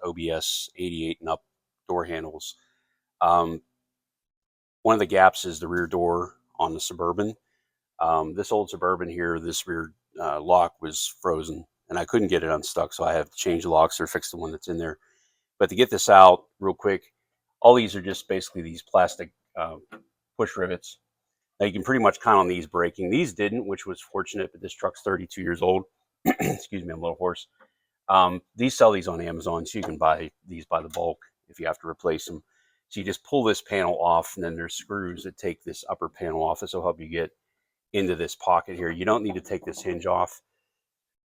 OBS 88 and up door handles. One of the gaps is the rear door on the Suburban. This old Suburban here, this rear lock was frozen and I couldn't get it unstuck, so I have to change the locks or fix the one that's in there. But to get this out real quick, all these are just basically these plastic push rivets. Now you can pretty much count on these breaking. These didn't, which was fortunate, but this truck's 32 years old. Excuse me, I'm a little hoarse. These sell these on Amazon, so you can buy these by the bulk if you have to replace them. So you just pull this panel off, and then there's screws that take this upper panel off. This will help you get into this pocket here. You don't need to take this hinge off.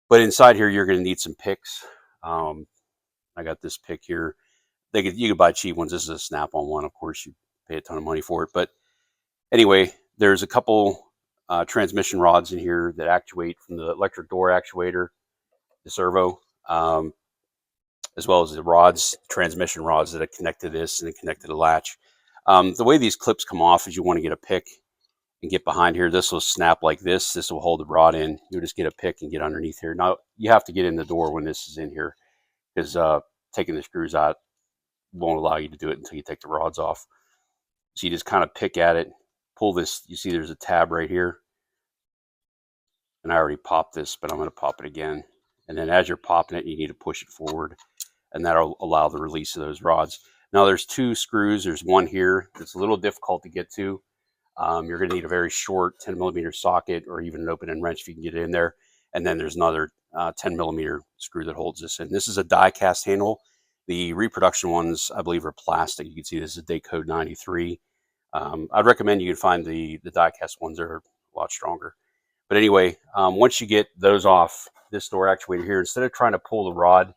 But inside here, you're going to need some picks. I got this pick here. You could buy cheap ones. This is a Snap-on one. Of course, you pay a ton of money for it. But anyway, there's a couple transmission rods in here that actuate from the electric door actuator, the servo, as well as the rods, transmission rods that connect to this and connect to the latch. The way these clips come off is you want to get a pick and get behind here. This will snap like this. This will hold the rod in. You'll just get a pick and get underneath here. Now, you have to get in the door when this is in here, because taking the screws out won't allow you to do it until you take the rods off. So you just kind of pick at it, pull this. You see there's a tab right here. And I already popped this, but I'm going to pop it again. And then as you're popping it, you need to push it forward, and that'll allow the release of those rods. Now there's two screws. There's one here that's a little difficult to get to. You're going to need a very short 10 millimeter socket, or even an open end wrench if you can get it in there. And then there's another 10 millimeter screw that holds this in. This is a die cast handle. The reproduction ones, I believe, are plastic. You can see this is date code 93. I'd recommend you can find the die cast ones that are a lot stronger. But anyway, once you get those off, this door actuator here, instead of trying to pull the rod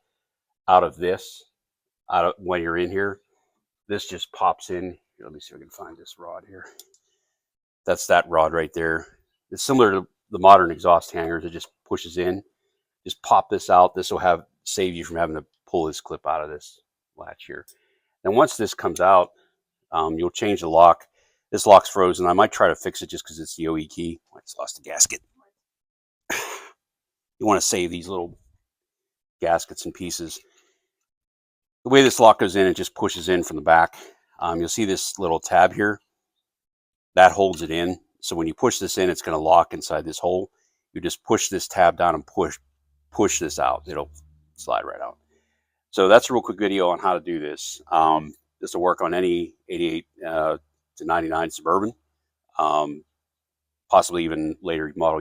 out of this, when you're in here, this just pops in. Here, let me see if I can find this rod here. That's that rod right there. It's similar to the modern exhaust hangers. It just pushes in. Just pop this out. This will save you from having to pull this clip out of this latch here. And once this comes out, you'll change the lock. This lock's frozen. I might try to fix it just because it's the OE key. I just lost the gasket. You want to save these little gaskets and pieces. The way this lock goes in, it just pushes in from the back. You'll see this little tab here. That holds it in. So when you push this in, it's going to lock inside this hole. You just push this tab down and push this out. It'll slide right out. So that's a real quick video on how to do this. This will work on any 88 to 99 Suburban, possibly even later model